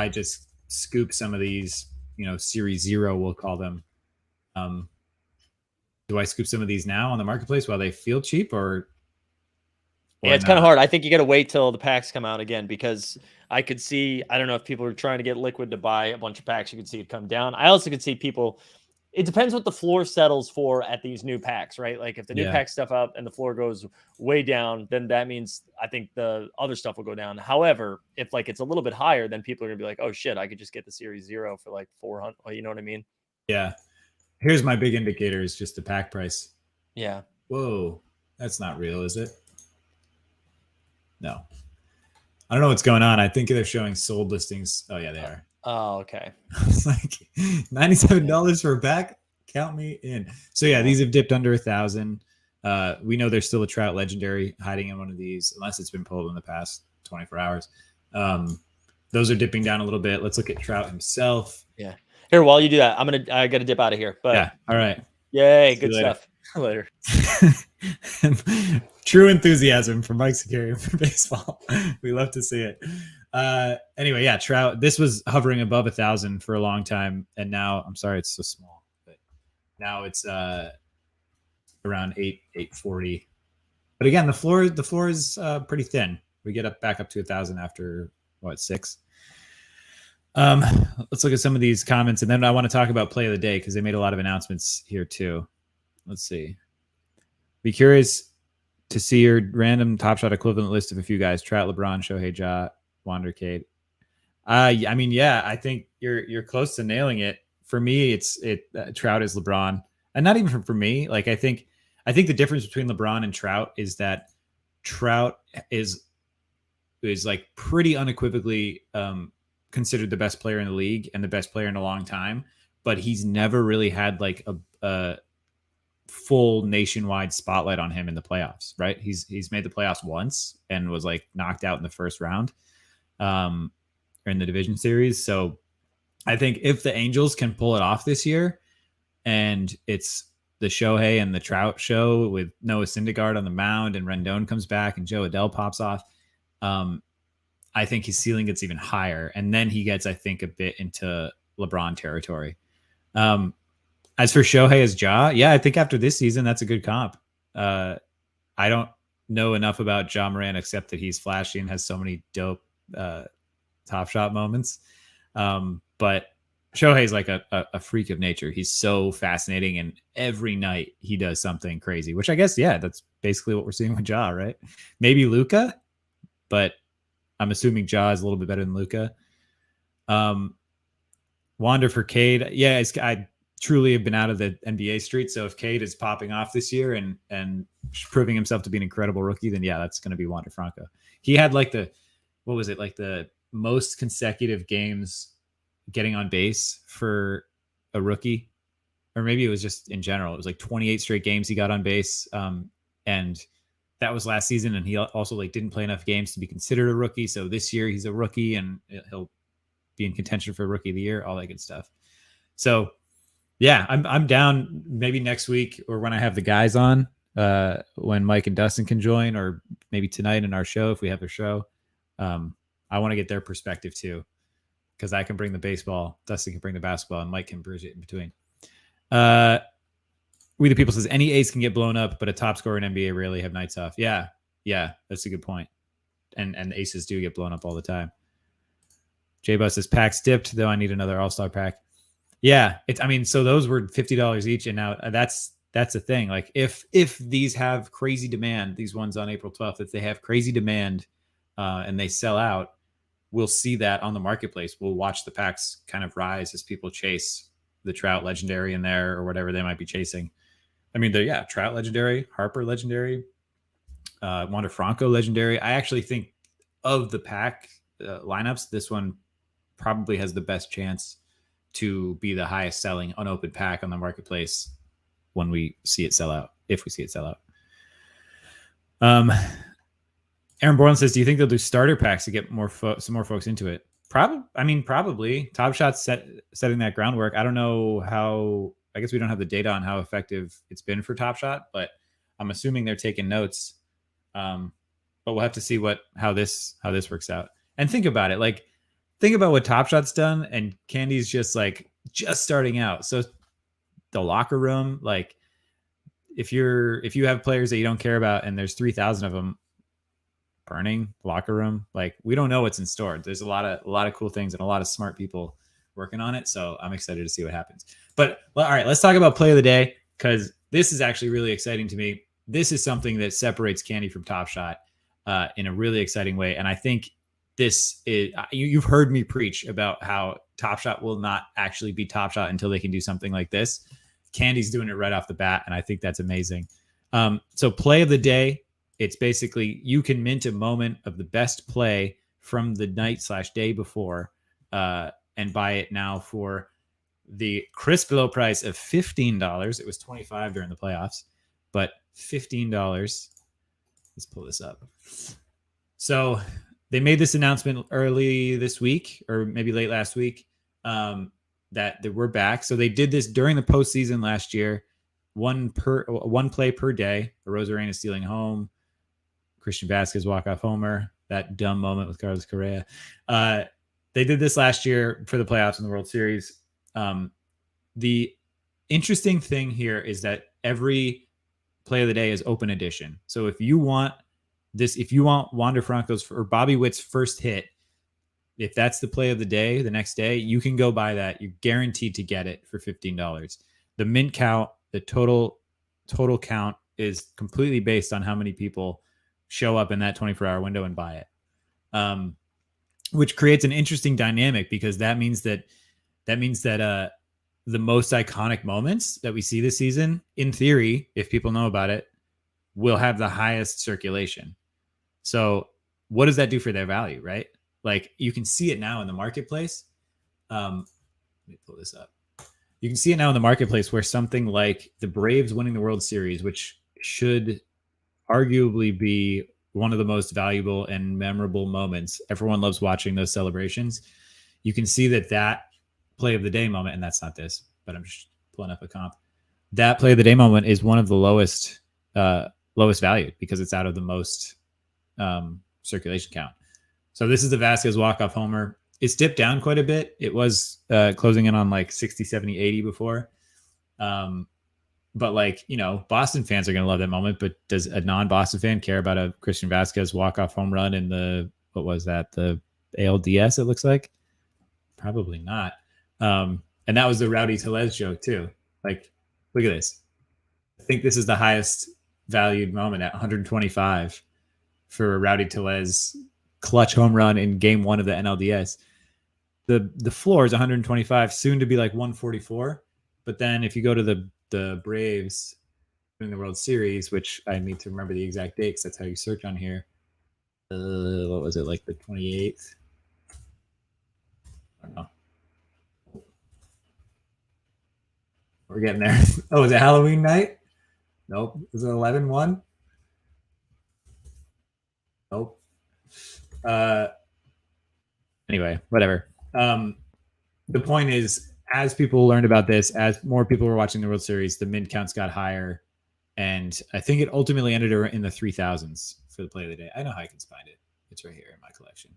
just scoop some of these, series 0, we'll call them. Do I scoop some of these now on the marketplace while they feel cheap, or yeah, it's kind of hard. I think you got to wait till the packs come out again, because I could see, I don't know if people are trying to get liquid to buy a bunch of packs, you could see it come down. I also could see people, it depends what the floor settles for at these new packs, right? Like if the new pack stuff up and the floor goes way down, then that means I think the other stuff will go down. However, if like it's a little bit higher, then people are gonna be like, oh shit, I could just get the series 0 for like 400. You know what I mean? Yeah. Here's my big indicator, is just the pack price. Yeah. Whoa, that's not real, is it? No. I don't know what's going on. I think they're showing sold listings. Oh yeah, they are. Oh, okay. It's like $97 for a pack. Count me in. So yeah, these have dipped under 1,000. We know there's still a Trout legendary hiding in one of these, unless it's been pulled in the past 24 hours. Those are dipping down a little bit. Let's look at Trout himself. Yeah. Here, while you do that, I got to dip out of here. But yeah, all right. Yay, good stuff. Later. True enthusiasm from Mike Securian for baseball. We love to see it. Anyway, yeah, Trout. This was hovering above 1,000 for a long time, and now I'm sorry it's so small, but now it's around 840. But again, the floor is pretty thin. We get back up to 1,000 after 6. Let's look at some of these comments, and then I want to talk about play of the day, because they made a lot of announcements here too. Let's see. Be curious to see your random Top Shot equivalent list of a few guys: Trout, LeBron, Shohei, Ja, Wander, Cade. I mean, yeah, I think you're close to nailing it. For me, Trout is LeBron, and not even for me. Like I think the difference between LeBron and Trout is that Trout is like pretty unequivocally considered the best player in the league and the best player in a long time, but he's never really had like a full nationwide spotlight on him in the playoffs, right? He's made the playoffs once and was like knocked out in the first round or in the division series. So I think if the Angels can pull it off this year, and it's the Shohei and the Trout show with Noah Syndergaard on the mound, and Rendon comes back and Joe Adele pops off, I think his ceiling gets even higher. And then he gets, I think, a bit into LeBron territory. As for Shohei as Ja, yeah, I think after this season, that's a good comp. I don't know enough about Ja Morant except that he's flashy and has so many dope Top Shot moments. But Shohei's like a freak of nature. He's so fascinating, and every night he does something crazy, which I guess, yeah, that's basically what we're seeing with Ja, right? Maybe Luka, but I'm assuming Ja is a little bit better than Luka. Wander for Cade. Yeah, I truly have been out of the NBA street. So if Cade is popping off this year and proving himself to be an incredible rookie, then yeah, that's going to be Wander Franco. He had like the most consecutive games getting on base for a rookie, or maybe it was just in general. It was like 28 straight games he got on base. And that was last season. And he also like didn't play enough games to be considered a rookie. So this year he's a rookie and he'll be in contention for rookie of the year, all that good stuff. So yeah, I'm down maybe next week or when I have the guys on, when Mike and Dustin can join, or maybe tonight in our show, if we have a show. I want to get their perspective too, because I can bring the baseball, Dustin can bring the basketball, and Mike can bridge it in between. We the People says any ace can get blown up, but a top scorer in NBA rarely have nights off. Yeah, that's a good point. And the aces do get blown up all the time. J-Bus says packs dipped, though I need another all-star pack. Yeah, so those were $50 each, and now that's the thing. Like if these have crazy demand, these ones on April 12th, if they have crazy demand and they sell out, we'll see that on the marketplace. We'll watch the packs kind of rise as people chase the Trout legendary in there or whatever they might be chasing. I mean, Trout legendary, Harper legendary, Wander Franco legendary. I actually think of the pack lineups, this one probably has the best chance to be the highest selling unopened pack on the marketplace when we see it sell out, if we see it sell out. Aaron Borland says, do you think they'll do starter packs to get some more folks into it? Probably. Top Shot's setting that groundwork. I don't know how, I guess we don't have the data on how effective it's been for Top Shot, but I'm assuming they're taking notes. But we'll have to see how this works out. And think about it. Like, think about what Top Shot's done, and Candy's just starting out. So the locker room, like, if you have players that you don't care about and there's 3,000 of them, burning locker room, like, we don't know what's in store. There's a lot of cool things and a lot of smart people working on it. So I'm excited to see what happens. But all right, let's talk about play of the day, because this is actually really exciting to me. This is something that separates Candy from Top Shot in a really exciting way. And I think this is, you've heard me preach about how Top Shot will not actually be Top Shot until they can do something like this. Candy's doing it right off the bat, and I think that's amazing. So play of the day, it's basically you can mint a moment of the best play from the night/day before and buy it now for the crisp low price of $15. It was $25 during the playoffs, but $15. Let's pull this up. So they made this announcement early this week, or maybe late last week, that we're back. So they did this during the postseason last year. One play per day. Arozarena stealing home. Christian Vasquez walk-off homer. That dumb moment with Carlos Correa. They did this last year for the playoffs in the World Series. The interesting thing here is that every play of the day is open edition. So if you want Wander Franco's or Bobby Witt's first hit, if that's the play of the day, the next day, you can go buy that. You're guaranteed to get it for $15. The mint count, the total count is completely based on how many people show up in that 24-hour window and buy it, which creates an interesting dynamic, because that means that the most iconic moments that we see this season, in theory, if people know about it, will have the highest circulation. So what does that do for their value, right? Like, you can see it now in the marketplace. Let me pull this up. You can see it now in the marketplace where something like the Braves winning the World Series, which should arguably be one of the most valuable and memorable moments. Everyone loves watching those celebrations. You can see that play of the day moment, and that's not this, but I'm just pulling up a comp. That play of the day moment is one of the lowest valued, because it's out of the most circulation count. So this is the Vasquez walk-off homer. It's dipped down quite a bit. It was closing in on like 60, 70, 80 before. But like, Boston fans are going to love that moment. But does a non-Boston fan care about a Christian Vasquez walk-off home run in the ALDS, it looks like? Probably not. And that was the Rowdy Tellez joke too. Like, look at this. I think this is the highest valued moment at 125 for a Rowdy Tellez clutch home run in game 1 of the NLDS. The floor is 125, soon to be like 144. But then if you go to the Braves in the World Series, which I need to remember the exact date because that's how you search on here. What was it, like the 28th? I don't know. We're getting there. Oh, is it Halloween night? Nope. Is it 11-1? Nope. Anyway, whatever. The point is, as people learned about this, as more people were watching the World Series, the mint counts got higher. And I think it ultimately ended in the 3,000s for the play of the day. I know how I can find it. It's right here in my collection.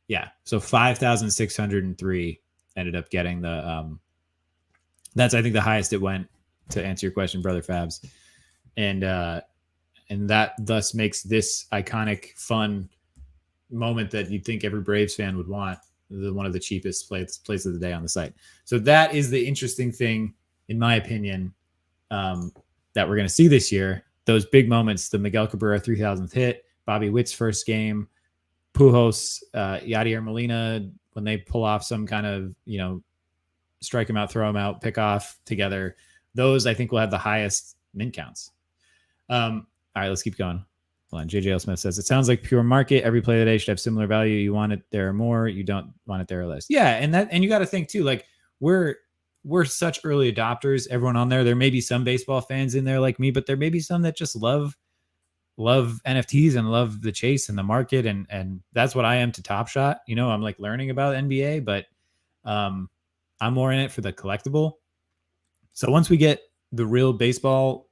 Yeah. So 5,603 ended up getting the, that's, I think, the highest it went, to answer your question, Brother Fabs. And that thus makes this iconic, fun moment that you'd think every Braves fan would want, one of the cheapest plays of the day on the site. So that is the interesting thing, in my opinion, that we're going to see this year. Those big moments, the Miguel Cabrera 3,000th hit, Bobby Witt's first game, Pujols, Yadier Molina, when they pull off some kind of, strike him out, throw him out, pick off together. Those, I think, will have the highest mint counts. All right, let's keep going. Hold on. JJL Smith says, it sounds like pure market. Every play of the day should have similar value. You want it there or more. You don't want it there or less. Yeah. And you got to think too, like, we're such early adopters. Everyone on there may be some baseball fans in there like me, but there may be some that just love NFTs and love the chase and the market. And that's what I am to Top Shot. I'm like learning about NBA, but I'm more in it for the collectible. So once we get the real baseball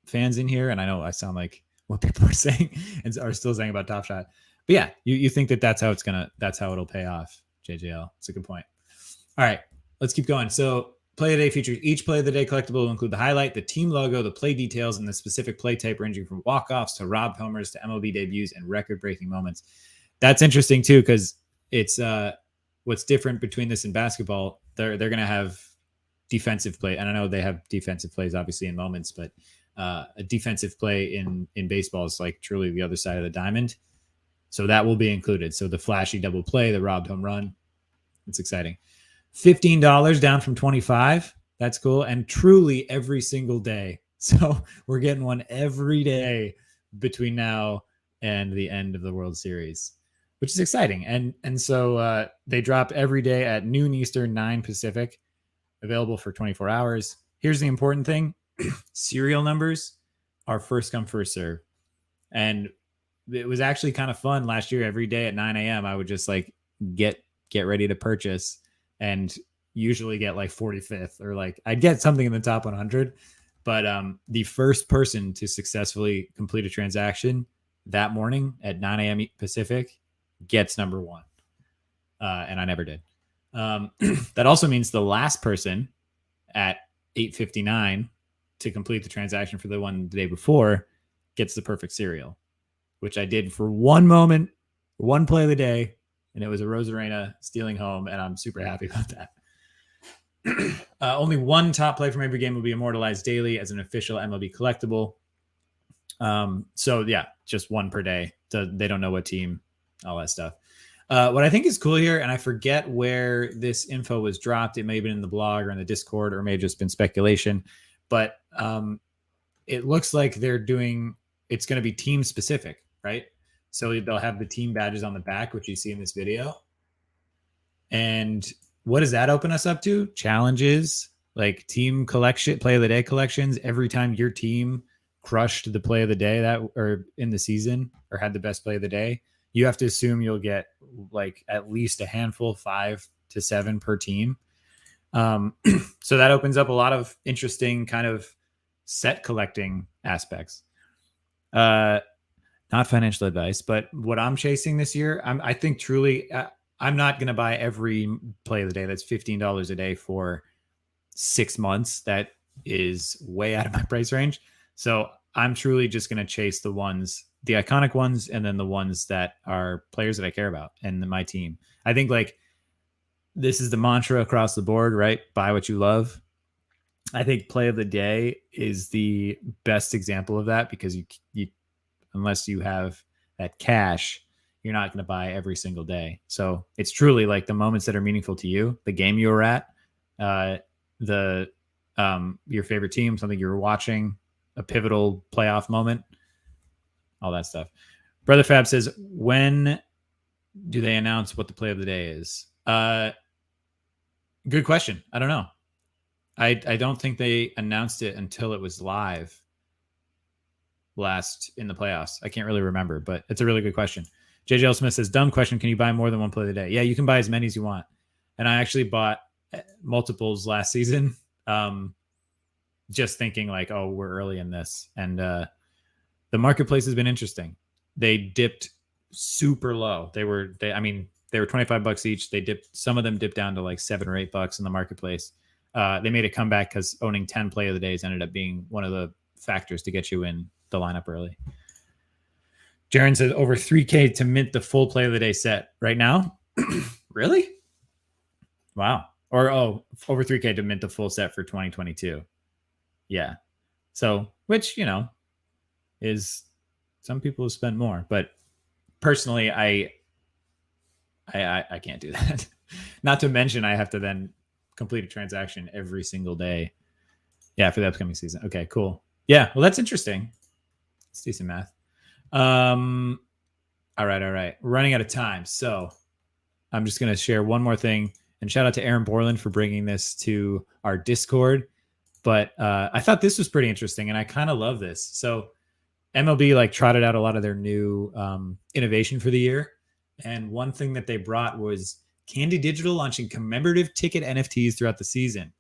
fans in here, and I know I sound like what people are saying and are still saying about Top Shot. But yeah, you think that's how it'll pay off, JJL. It's a good point. All right, let's keep going. So play of the day features each play of the day collectible will include the highlight, the team logo, the play details, and the specific play type ranging from walk-offs to robbed homers to MLB debuts and record-breaking moments. That's interesting too, because it's what's different between this and basketball. They're going to have defensive play, and I know they have defensive plays obviously in moments, but a defensive play in baseball is like truly the other side of the diamond. So that will be included. So the flashy double play, the robbed home run, it's exciting. $15 down from $25. That's cool. And truly every single day. So we're getting one every day between now and the end of the World Series, which is exciting. And so they drop every day at noon Eastern, 9 Pacific, available for 24 hours. Here's the important thing. Serial numbers are first come, first serve. And it was actually kind of fun last year. Every day at 9 a.m. I would just like get ready to purchase and usually get like 45th or like I'd get something in the top 100. But the first person to successfully complete a transaction that morning at 9 a.m. Pacific gets number one. And I never did. That also means the last person at 8:59 to complete the transaction for the one the day before gets the perfect serial, which I did for one moment, one play of the day, and it was a Rosarena stealing home, and I'm super happy about that. Only one top play from every game will be immortalized daily as an official MLB collectible. So yeah, just one per day. So they don't know what team, all that stuff. What I think is cool here, and I forget where this info was dropped. It may have been in the blog or in the Discord, or may have just been speculation, but it looks like it's going to be team specific, right? So they'll have the team badges on the back, which you see in this video. And what does that open us up to? Challenges, like team collection, play of the day collections. Every time your team crushed the play of the day or in the season or had the best play of the day, you have to assume you'll get like at least a handful, 5 to 7 per team. So that opens up a lot of interesting kind of set collecting aspects. Not financial advice, but what I'm chasing this year, I think truly, I'm not going to buy every play of the day. That's $15 a day for 6 months. That is way out of my price range. So I'm truly just going to chase the iconic ones, and then the ones that are players that I care about and my team. I think like this is the mantra across the board, right? Buy what you love. I think play of the day is the best example of that, because you unless you have that cash, you're not going to buy every single day. So it's truly like the moments that are meaningful to you, the game you were at, your favorite team, something you were watching, a pivotal playoff moment, all that stuff. Brother Fab says, when do they announce what the play of the day is? Good question. I don't know. I don't think they announced it until it was live last in the playoffs. I can't really remember, but it's a really good question. JJ Smith says, dumb question. Can you buy more than one play of the day? Yeah, you can buy as many as you want. And I actually bought multiples last season. Just thinking like, oh, we're early in this. And the marketplace has been interesting. They dipped super low. They were $25 each. Some of them dipped down to like $7 or $8 in the marketplace. They made a comeback because owning 10 play of the days ended up being one of the factors to get you in the lineup early. Jaron says over $3,000 to mint the full play of the day set right now. Really? Wow. Or over $3,000 to mint the full set for 2022. Yeah. So, which, is some people have spent more, but personally, I can't do that. Not to mention I have to then complete a transaction every single day. Yeah, for the upcoming season. Okay, cool. Yeah, well, that's interesting. Let's do some math. All right. We're running out of time. So I'm just going to share one more thing, and shout out to Aaron Borland for bringing this to our Discord. But I thought this was pretty interesting, and I kind of love this. So MLB like trotted out a lot of their new innovation for the year. And one thing that they brought was Candy Digital launching commemorative ticket NFTs throughout the season.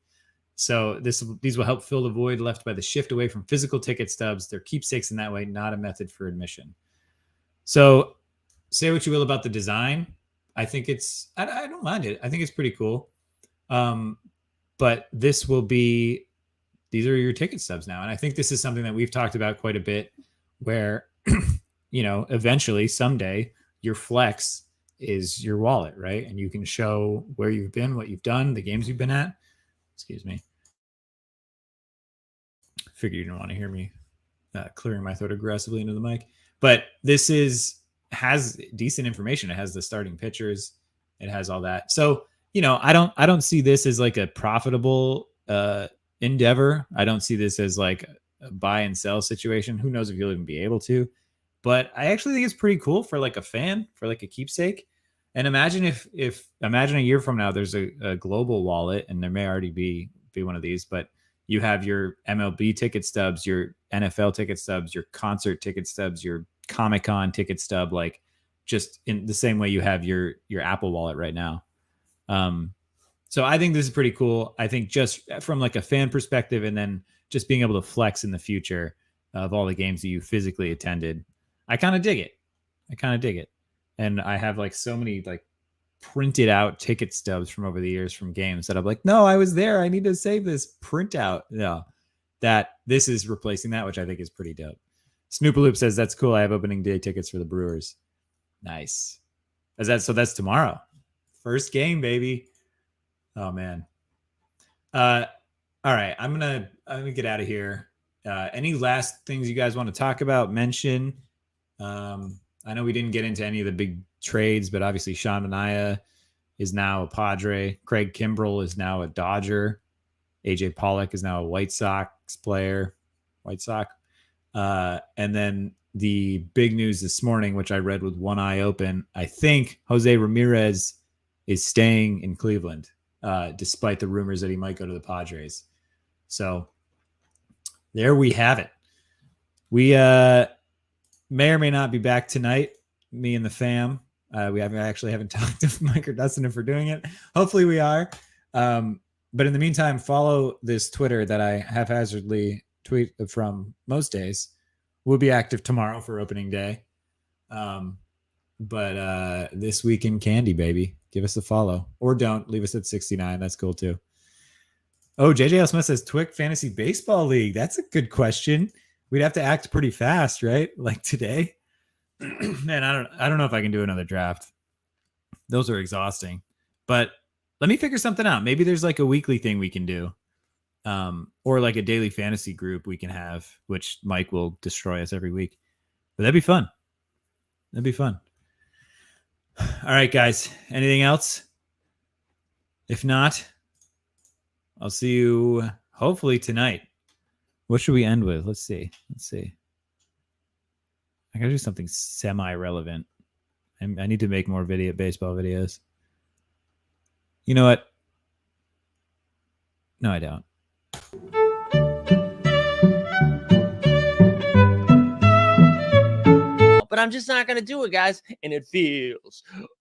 So these will help fill the void left by the shift away from physical ticket stubs. They're keepsakes in that way, not a method for admission. So say what you will about the design. I think I don't mind it. I think it's pretty cool. But these are your ticket stubs now. And I think this is something that we've talked about quite a bit where, eventually someday your flex is your wallet, right? And you can show where you've been, what you've done, the games you've been at. Excuse me. Figured you didn't want to hear me clearing my throat aggressively into the mic. But this has decent information. It has the starting pitchers. It has all that. So, I don't see this as like a profitable endeavor. I don't see this as like a buy and sell situation. Who knows if you'll even be able to. But I actually think it's pretty cool for like a fan, for like a keepsake. And imagine if imagine a year from now there's a global wallet, and there may already be one of these, but you have your MLB ticket stubs, your NFL ticket stubs, your concert ticket stubs, your Comic-Con ticket stub, like just in the same way you have your Apple wallet right now. So I think this is pretty cool. I think just from like a fan perspective, and then just being able to flex in the future of all the games that you physically attended, I kind of dig it. And I have like so many like printed out ticket stubs from over the years from games that I'm like, no, I was there. I need to save this printout. No, that this is replacing that, which I think is pretty dope. Snoopaloop says, that's cool. I have opening day tickets for the Brewers. Nice. So that's tomorrow. First game, baby. Oh man. All right. I'm gonna get out of here. Any last things you guys want to talk about, mention? I know we didn't get into any of the big trades, but obviously Sean Manaea is now a Padre. Craig Kimbrell is now a Dodger. AJ Pollock is now a White Sox player. White Sox. And then the big news this morning, which I read with one eye open, I think Jose Ramirez is staying in Cleveland, despite the rumors that he might go to the Padres. So there we have it. We may or may not be back tonight, me and the fam. We haven't talked to Mike or Dustin for doing it. Hopefully we are. But in the meantime, follow this Twitter that I haphazardly tweet from most days. We'll be active tomorrow for opening day. But this week in Candy, baby. Give us a follow. Or don't. Leave us at 69. That's cool too. Oh, JJ Smith says Twick Fantasy Baseball League. That's a good question. We'd have to act pretty fast, right? Like today. Man, I don't know if I can do another draft. Those are exhausting. But let me figure something out. Maybe there's like a weekly thing we can do. Or like a daily fantasy group we can have, which Mike will destroy us every week. But that'd be fun. That'd be fun. All right, guys. Anything else? If not, I'll see you hopefully tonight. What should we end with? Let's see. I gotta do something semi-relevant. I need to make more baseball videos. You know what? No, I don't. But I'm just not going to do it, guys. And it feels